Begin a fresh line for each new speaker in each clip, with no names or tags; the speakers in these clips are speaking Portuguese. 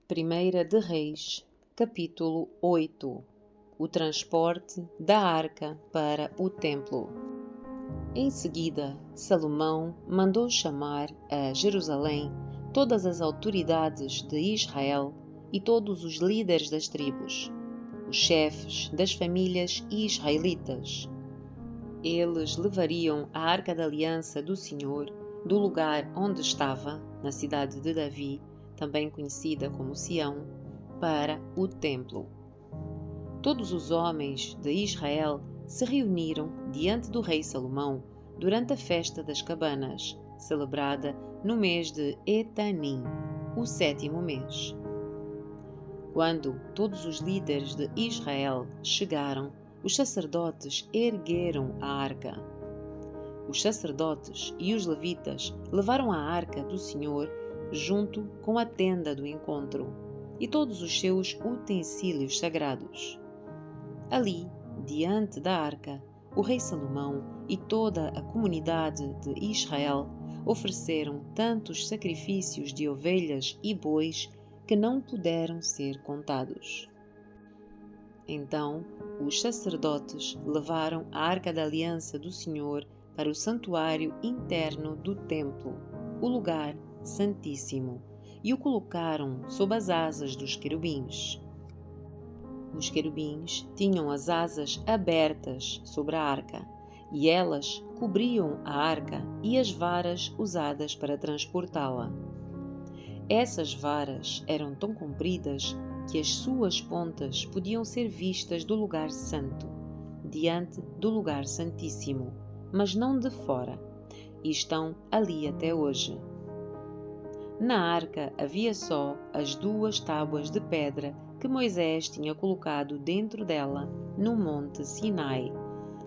Primeira de Reis, capítulo 8. O transporte da arca para o templo. Em seguida, Salomão mandou chamar a Jerusalém todas as autoridades de Israel e todos os líderes das tribos, os chefes das famílias israelitas. Eles levariam a arca da aliança do Senhor do lugar onde estava, na cidade de Davi, também conhecida como Sião, para o templo. Todos os homens de Israel se reuniram diante do rei Salomão durante a festa das cabanas, celebrada no mês de Etanim, o 7º mês. Quando todos os líderes de Israel chegaram, os sacerdotes ergueram a arca. Os sacerdotes e os levitas levaram a arca do Senhor junto com a tenda do encontro e todos os seus utensílios sagrados. Ali, diante da arca, o rei Salomão e toda a comunidade de Israel ofereceram tantos sacrifícios de ovelhas e bois que não puderam ser contados. Então, os sacerdotes levaram a arca da aliança do Senhor para o santuário interno do templo, o lugar santíssimo, e o colocaram sob as asas dos querubins. Os querubins tinham as asas abertas sobre a arca, e elas cobriam a arca e as varas usadas para transportá-la. Essas varas eram tão compridas que as suas pontas podiam ser vistas do lugar santo, diante do lugar santíssimo, mas não de fora, e estão ali até hoje. Na arca havia só as 2 tábuas de pedra que Moisés tinha colocado dentro dela no monte Sinai,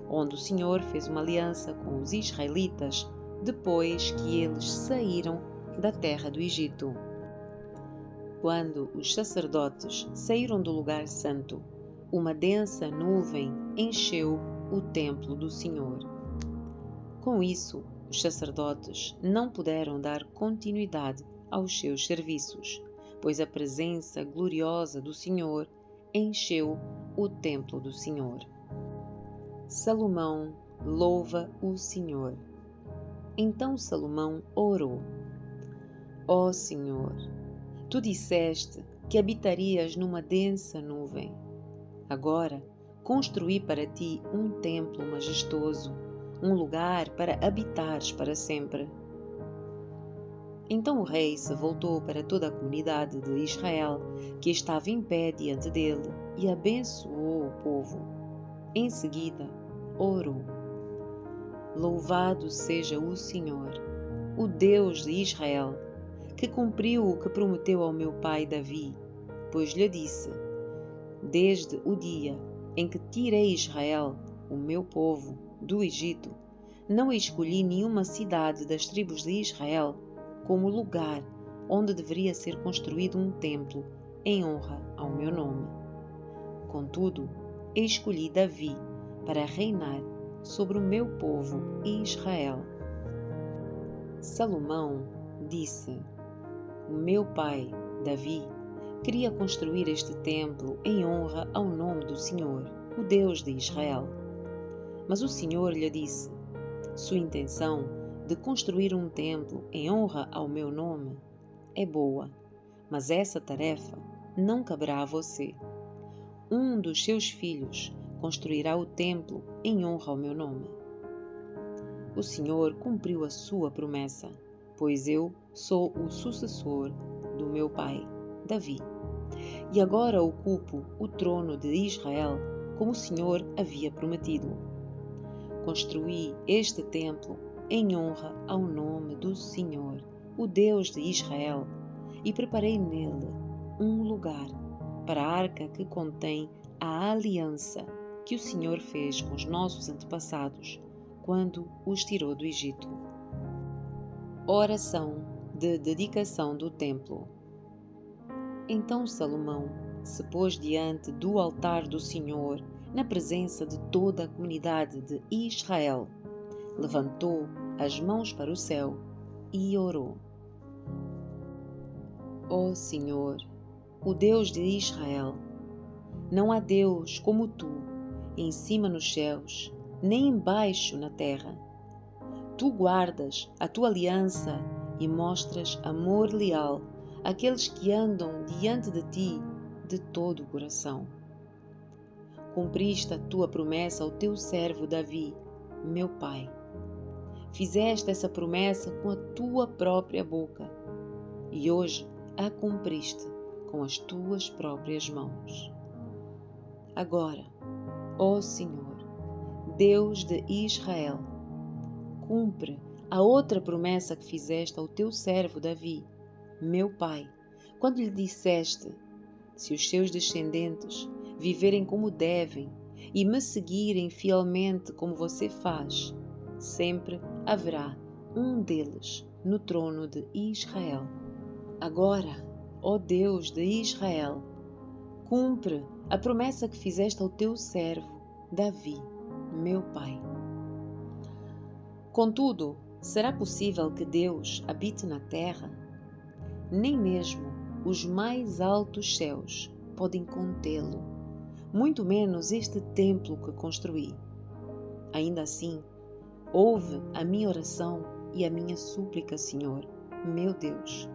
onde o Senhor fez uma aliança com os israelitas depois que eles saíram da terra do Egito. Quando os sacerdotes saíram do lugar santo, uma densa nuvem encheu o templo do Senhor. Com isso, os sacerdotes não puderam dar continuidade aos seus serviços, pois a presença gloriosa do Senhor encheu o templo do Senhor. Salomão louva o Senhor. Então Salomão orou: Ó Senhor, tu disseste que habitarias numa densa nuvem. Agora, construí para ti um templo majestoso, um lugar para habitares para sempre. Então o rei se voltou para toda a comunidade de Israel, que estava em pé diante dele, e abençoou o povo. Em seguida, orou: Louvado seja o Senhor, o Deus de Israel, que cumpriu o que prometeu ao meu pai Davi, pois lhe disse: Desde o dia em que tirei Israel, o meu povo, do Egito, não escolhi nenhuma cidade das tribos de Israel como lugar onde deveria ser construído um templo em honra ao meu nome. Contudo, escolhi Davi para reinar sobre o meu povo Israel. Salomão disse: O meu pai, Davi, queria construir este templo em honra ao nome do Senhor, o Deus de Israel. Mas o Senhor lhe disse: Sua intenção de construir um templo em honra ao meu nome é boa, mas essa tarefa não caberá a você. Um dos seus filhos construirá o templo em honra ao meu nome. O Senhor cumpriu a sua promessa, pois eu sou o sucessor do meu pai, Davi, e agora ocupo o trono de Israel como o Senhor havia prometido. Construí este templo em honra ao nome do Senhor, o Deus de Israel, e preparei nele um lugar para a arca que contém a aliança que o Senhor fez com os nossos antepassados quando os tirou do Egito. Oração de dedicação do templo. Então Salomão se pôs diante do altar do Senhor, na presença de toda a comunidade de Israel, levantou as mãos para o céu e orou: Ó Senhor, o Deus de Israel. Não há Deus como tu, em cima nos céus, nem embaixo na terra. Tu guardas a tua aliança e mostras amor leal àqueles que andam diante de ti de todo o coração. Cumpriste a tua promessa ao teu servo Davi, meu pai. Fizeste essa promessa com a tua própria boca e hoje a cumpriste com as tuas próprias mãos. Agora, ó Senhor, Deus de Israel, cumpre a outra promessa que fizeste ao teu servo Davi, meu pai, quando lhe disseste: se os seus descendentes viverem como devem e me seguirem fielmente como você faz, sempre haverá um deles no trono de Israel. Agora, ó Deus de Israel, cumpre a promessa que fizeste ao teu servo Davi, meu pai. Contudo, será possível que Deus habite na terra? Nem mesmo os mais altos céus podem contê-lo, muito menos este templo que construí. Ainda assim, ouve a minha oração e a minha súplica, Senhor, meu Deus.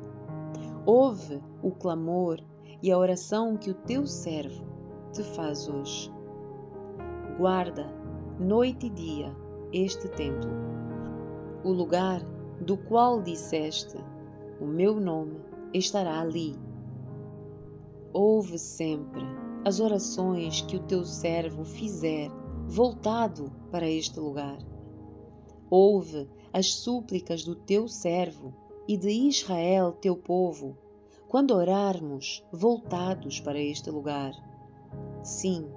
Ouve o clamor e a oração que o teu servo te faz hoje. Guarda, noite e dia, este templo, o lugar do qual disseste: o meu nome estará ali. Ouve sempre as orações que o teu servo fizer voltado para este lugar. Ouve as súplicas do teu servo e de Israel, teu povo, quando orarmos voltados para este lugar. Sim,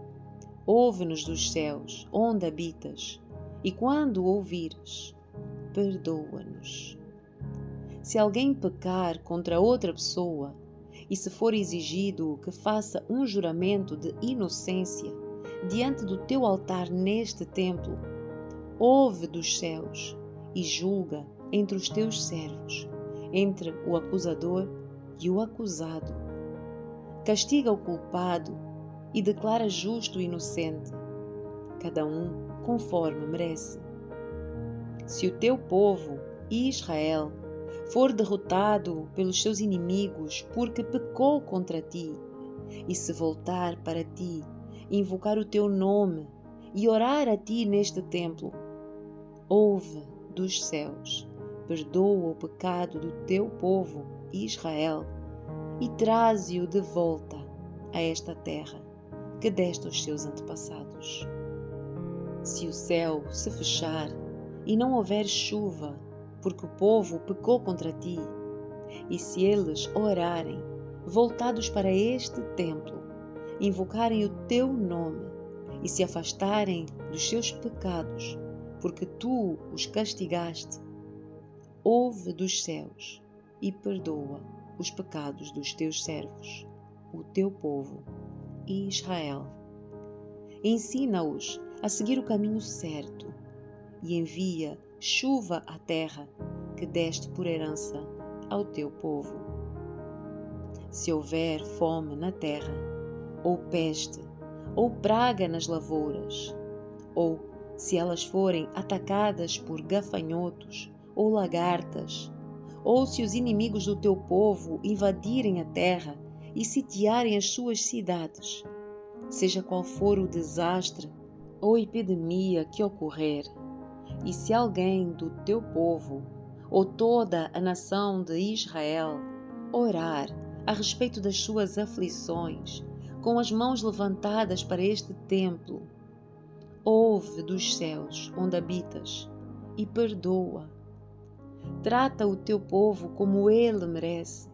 ouve-nos dos céus, onde habitas, e quando ouvires, perdoa-nos. Se alguém pecar contra outra pessoa, e se for exigido que faça um juramento de inocência diante do teu altar neste templo, ouve dos céus e julga entre os teus servos, entre o acusador e o acusado. Castiga o culpado e declara justo o inocente, cada um conforme merece. Se o teu povo, Israel, for derrotado pelos seus inimigos porque pecou contra ti, e se voltar para ti, invocar o teu nome e orar a ti neste templo, ouve dos céus, perdoa o pecado do teu povo, Israel, e traze-o de volta a esta terra que deste aos seus antepassados. Se o céu se fechar e não houver chuva, porque o povo pecou contra ti, e se eles orarem, voltados para este templo, invocarem o teu nome e se afastarem dos seus pecados, porque tu os castigaste, ouve dos céus e perdoa os pecados dos teus servos, o teu povo, Israel. Ensina-os a seguir o caminho certo e envia chuva à terra que deste por herança ao teu povo. Se houver fome na terra, ou peste, ou praga nas lavouras, ou se elas forem atacadas por gafanhotos ou lagartas, ou se os inimigos do teu povo invadirem a terra e sitiarem as suas cidades, seja qual for o desastre ou epidemia que ocorrer, e se alguém do teu povo ou toda a nação de Israel orar a respeito das suas aflições, com as mãos levantadas para este templo, ouve dos céus onde habitas e perdoa. Trata o teu povo como ele merece,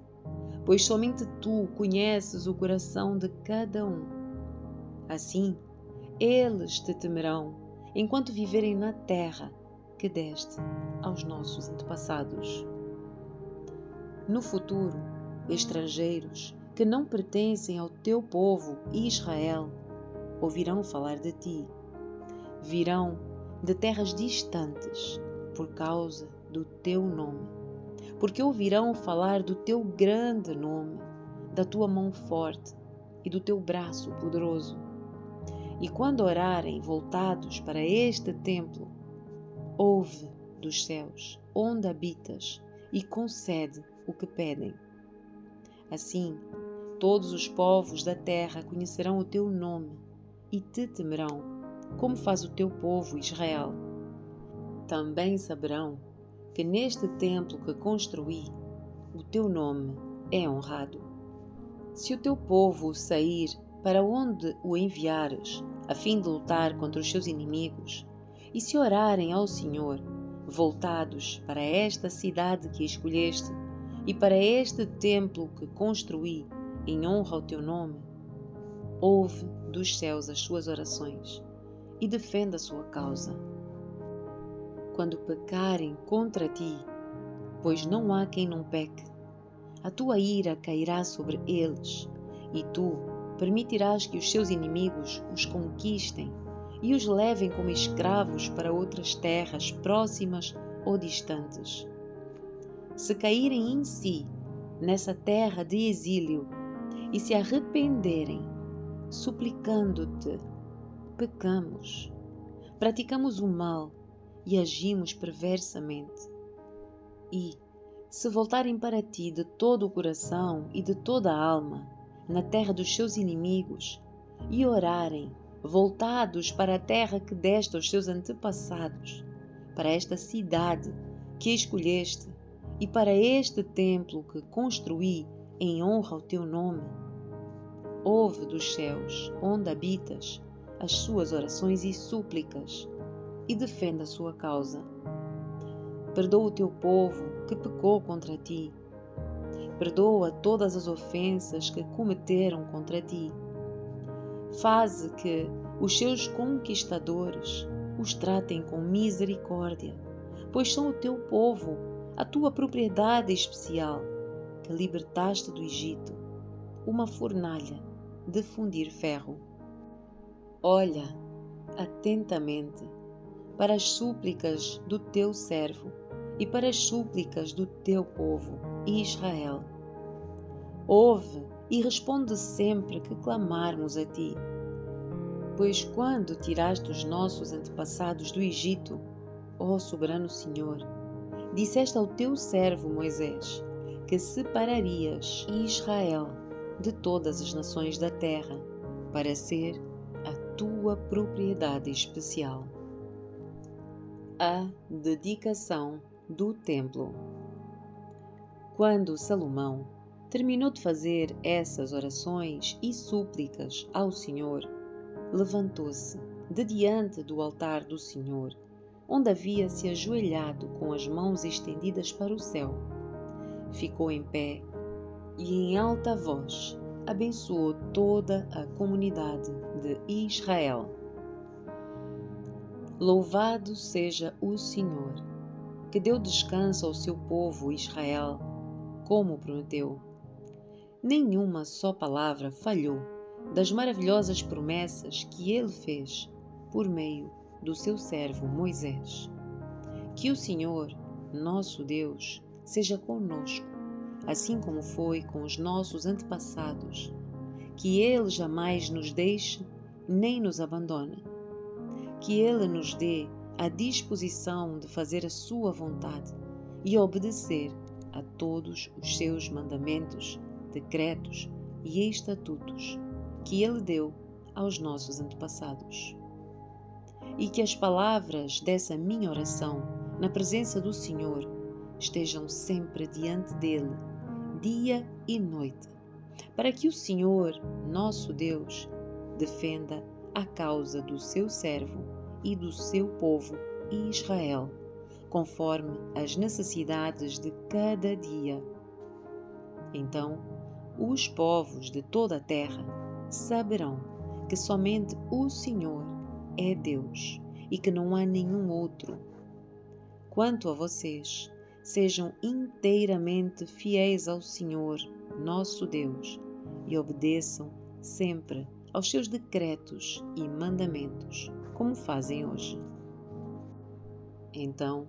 pois somente tu conheces o coração de cada um. Assim, eles te temerão enquanto viverem na terra que deste aos nossos antepassados. No futuro, estrangeiros que não pertencem ao teu povo Israel ouvirão falar de ti. Virão de terras distantes por causa do teu nome, porque ouvirão falar do teu grande nome, da tua mão forte e do teu braço poderoso. E quando orarem voltados para este templo, ouve dos céus, onde habitas, e concede o que pedem. Assim, todos os povos da terra conhecerão o teu nome e te temerão, como faz o teu povo Israel. Também saberão que neste templo que construí, o teu nome é honrado. Se o teu povo sair para onde o enviares, a fim de lutar contra os seus inimigos, e se orarem ao Senhor, voltados para esta cidade que escolheste e para este templo que construí em honra ao teu nome, ouve dos céus as suas orações e defenda a sua causa. Quando pecarem contra ti, pois não há quem não peque, a tua ira cairá sobre eles, e tu permitirás que os seus inimigos os conquistem e os levem como escravos para outras terras próximas ou distantes. Se caírem em si nessa terra de exílio e se arrependerem, suplicando-te, pecamos, praticamos o mal e agimos perversamente. E, se voltarem para ti de todo o coração e de toda a alma, na terra dos seus inimigos, e orarem, voltados para a terra que deste aos seus antepassados, para esta cidade que escolheste e para este templo que construí em honra ao teu nome, ouve dos céus, onde habitas, as suas orações e súplicas, e defenda a sua causa. Perdoa o teu povo que pecou contra ti. Perdoa todas as ofensas que cometeram contra ti. Faze que os seus conquistadores os tratem com misericórdia, pois são o teu povo, a tua propriedade especial, que libertaste do Egito, uma fornalha de fundir ferro. Olha atentamente para as súplicas do teu servo e para as súplicas do teu povo, Israel. Ouve e responde sempre que clamarmos a ti. Pois quando tiraste os nossos antepassados do Egito, ó soberano Senhor, disseste ao teu servo Moisés que separarias Israel de todas as nações da terra para ser a tua propriedade especial. A dedicação do templo. Quando Salomão terminou de fazer essas orações e súplicas ao Senhor, levantou-se de diante do altar do Senhor, onde havia se ajoelhado com as mãos estendidas para o céu. Ficou em pé e em alta voz abençoou toda a comunidade de Israel. Louvado seja o Senhor, que deu descanso ao seu povo Israel, como prometeu. Nenhuma só palavra falhou das maravilhosas promessas que ele fez por meio do seu servo Moisés. Que o Senhor, nosso Deus, seja conosco, assim como foi com os nossos antepassados. Que ele jamais nos deixe nem nos abandone. Que ele nos dê a disposição de fazer a sua vontade e obedecer a todos os seus mandamentos, decretos e estatutos que ele deu aos nossos antepassados. E que as palavras dessa minha oração na presença do Senhor estejam sempre diante dele, dia e noite, para que o Senhor, nosso Deus, defenda a causa do seu servo e do seu povo Israel, conforme as necessidades de cada dia. Então, os povos de toda a terra saberão que somente o Senhor é Deus e que não há nenhum outro. Quanto a vocês, sejam inteiramente fiéis ao Senhor, nosso Deus, e obedeçam sempre aos seus decretos e mandamentos, como fazem hoje. Então,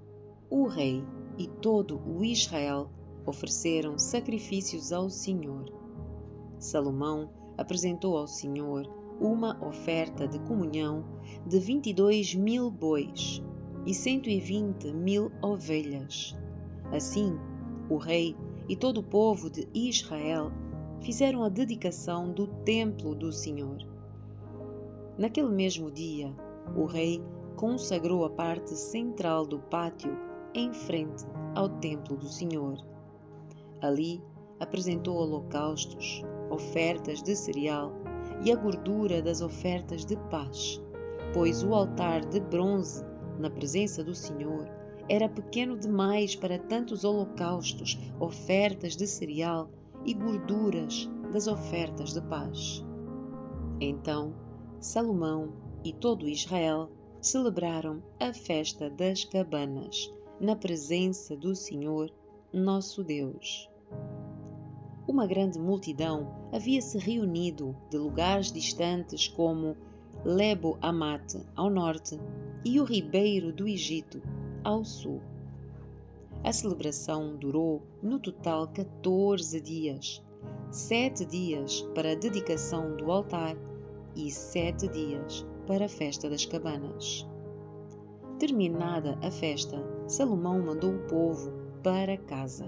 o rei e todo o Israel ofereceram sacrifícios ao Senhor. Salomão apresentou ao Senhor uma oferta de comunhão de 22.000 bois e 120.000 ovelhas. Assim, o rei e todo o povo de Israel fizeram a dedicação do templo do Senhor. Naquele mesmo dia, o rei consagrou a parte central do pátio em frente ao templo do Senhor. Ali apresentou holocaustos, ofertas de cereal e a gordura das ofertas de paz, pois o altar de bronze na presença do Senhor era pequeno demais para tantos holocaustos, ofertas de cereal e gorduras das ofertas de paz. Então, Salomão e todo Israel celebraram a festa das cabanas, na presença do Senhor, nosso Deus. Uma grande multidão havia se reunido de lugares distantes como Lebo-Amate, ao norte, e o ribeiro do Egito, ao sul. A celebração durou, no total, 14 dias, 7 dias para a dedicação do altar e 7 dias para a festa das cabanas. Terminada a festa, Salomão mandou o povo para casa.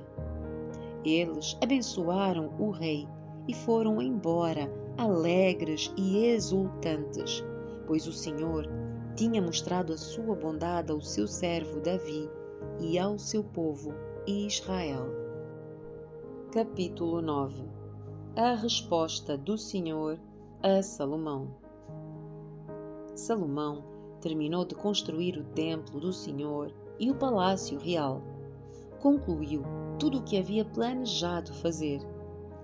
Eles abençoaram o rei e foram embora alegres e exultantes, pois o Senhor tinha mostrado a sua bondade ao seu servo Davi e ao seu povo Israel. Capítulo 9. A resposta do Senhor a Salomão. Salomão terminou de construir o templo do Senhor e o palácio real. Concluiu tudo o que havia planejado fazer.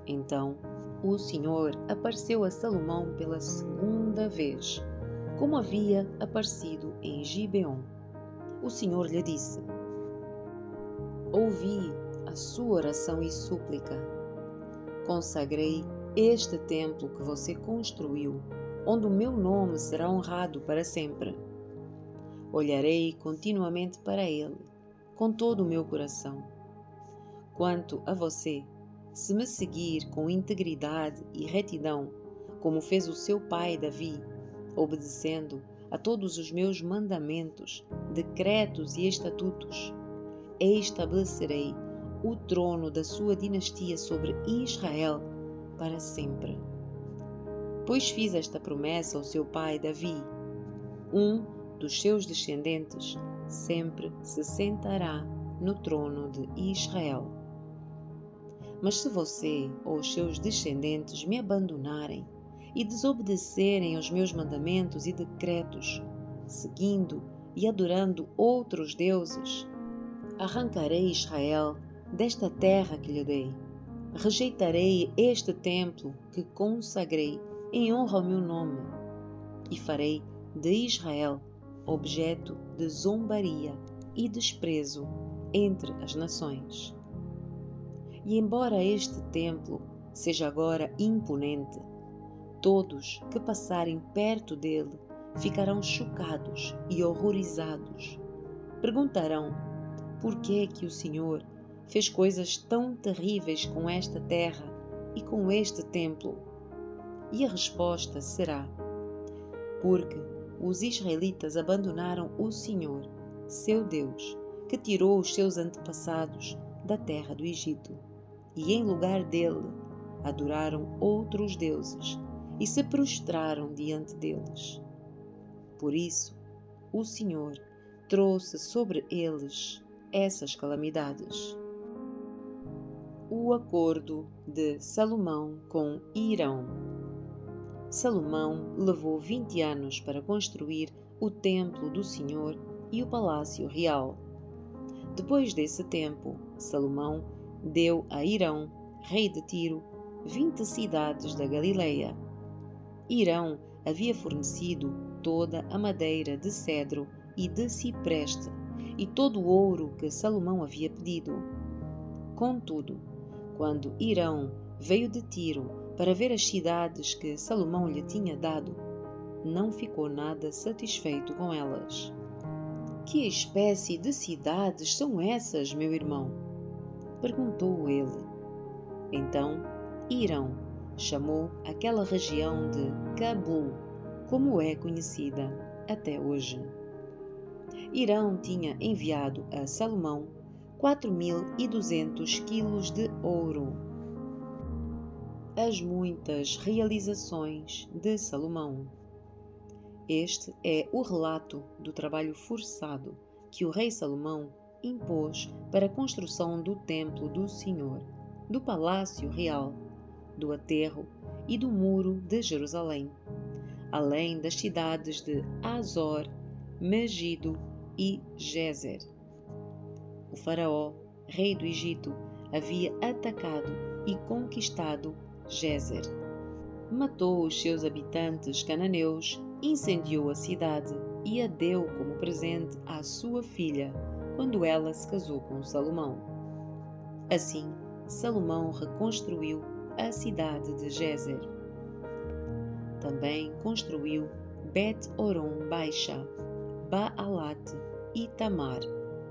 Então, o Senhor apareceu a Salomão pela segunda vez, como havia aparecido em Gibeon. O Senhor lhe disse: Ouvi a sua oração e súplica. Consagrei este templo que você construiu, onde o meu nome será honrado para sempre. Olharei continuamente para ele, com todo o meu coração. Quanto a você, se me seguir com integridade e retidão, como fez o seu pai Davi, obedecendo a todos os meus mandamentos, decretos e estatutos, estabelecerei o trono da sua dinastia sobre Israel para sempre. Pois fiz esta promessa ao seu pai Davi: um dos seus descendentes sempre se sentará no trono de Israel. Mas se você ou os seus descendentes me abandonarem e desobedecerem aos meus mandamentos e decretos, seguindo e adorando outros deuses, arrancarei Israel desta terra que lhe dei. Rejeitarei este templo que consagrei em honra ao meu nome e farei de Israel objeto de zombaria e desprezo entre as nações. E embora este templo seja agora imponente, todos que passarem perto dele ficarão chocados e horrorizados. Perguntarão: por que é que o Senhor fez coisas tão terríveis com esta terra e com este templo? E a resposta será: porque os israelitas abandonaram o Senhor, seu Deus, que tirou os seus antepassados da terra do Egito, e em lugar dele adoraram outros deuses e se prostraram diante deles. Por isso, o Senhor trouxe sobre eles essas calamidades. O acordo de Salomão com Hirão. Salomão levou 20 anos para construir o templo do Senhor e o palácio real. Depois desse tempo, Salomão deu a Hirão, rei de Tiro, 20 cidades da Galileia. Hirão havia fornecido toda a madeira de cedro e de cipreste e todo o ouro que Salomão havia pedido. Contudo, quando Hirão veio de Tiro para ver as cidades que Salomão lhe tinha dado, não ficou nada satisfeito com elas. Que espécie de cidades são essas, meu irmão? Perguntou ele. Então Hirão chamou aquela região de Cabul, como é conhecida até hoje. Hirão tinha enviado a Salomão 4.200 quilos de ouro. As muitas realizações de Salomão. Este é o relato do trabalho forçado que o rei Salomão impôs para a construção do templo do Senhor, do palácio real, do aterro e do muro de Jerusalém, além das cidades de Azor, Megido e Gezer. O faraó, rei do Egito, havia atacado e conquistado Gezer. Matou os seus habitantes cananeus, incendiou a cidade e a deu como presente à sua filha, quando ela se casou com Salomão. Assim, Salomão reconstruiu a cidade de Gezer. Também construiu Bet-Horon Baixa, Baalat e Tamar,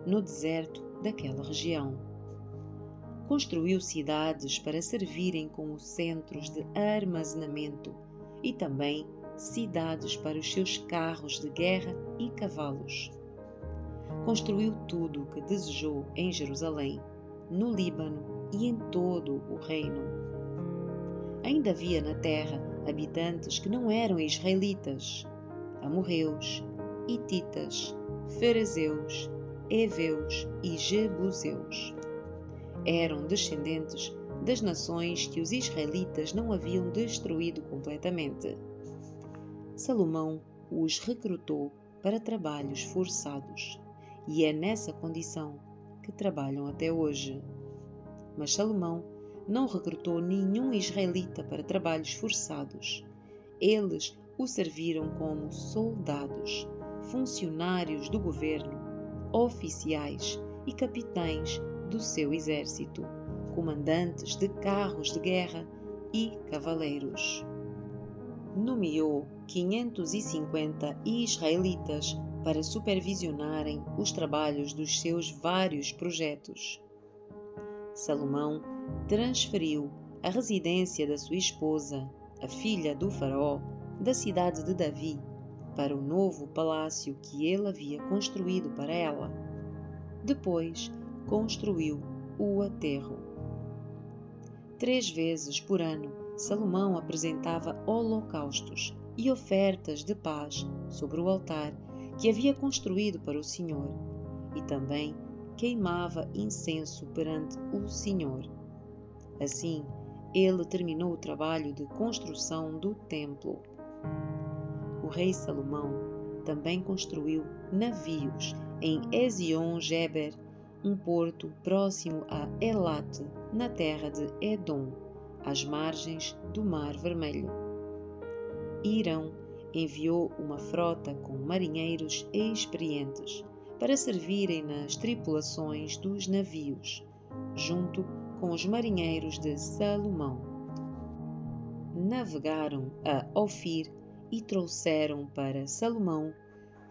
no deserto daquela região. Construiu cidades para servirem como centros de armazenamento e também cidades para os seus carros de guerra e cavalos. Construiu tudo o que desejou em Jerusalém, no Líbano e em todo o reino. Ainda havia na terra habitantes que não eram israelitas: amorreus, hititas, ferezeus, heveus e jebuseus. Eram descendentes das nações que os israelitas não haviam destruído completamente. Salomão os recrutou para trabalhos forçados, e é nessa condição que trabalham até hoje. Mas Salomão não recrutou nenhum israelita para trabalhos forçados. Eles o serviram como soldados, funcionários do governo, oficiais e capitães do seu exército, comandantes de carros de guerra e cavaleiros. Nomeou 550 israelitas para supervisionarem os trabalhos dos seus vários projetos. Salomão transferiu a residência da sua esposa, a filha do faraó, da cidade de Davi, para o novo palácio que ele havia construído para ela. Depois, construiu o aterro. 3 vezes por ano, Salomão apresentava holocaustos e ofertas de paz sobre o altar que havia construído para o Senhor, e também queimava incenso perante o Senhor. Assim, ele terminou o trabalho de construção do templo. O rei Salomão também construiu navios em Ezion-Geber, um porto próximo a Elate, na terra de Edom, às margens do Mar Vermelho. Hirão enviou uma frota com marinheiros experientes para servirem nas tripulações dos navios, junto com os marinheiros de Salomão. Navegaram a Ofir e trouxeram para Salomão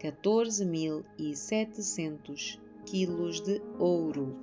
14.700 quilos de ouro,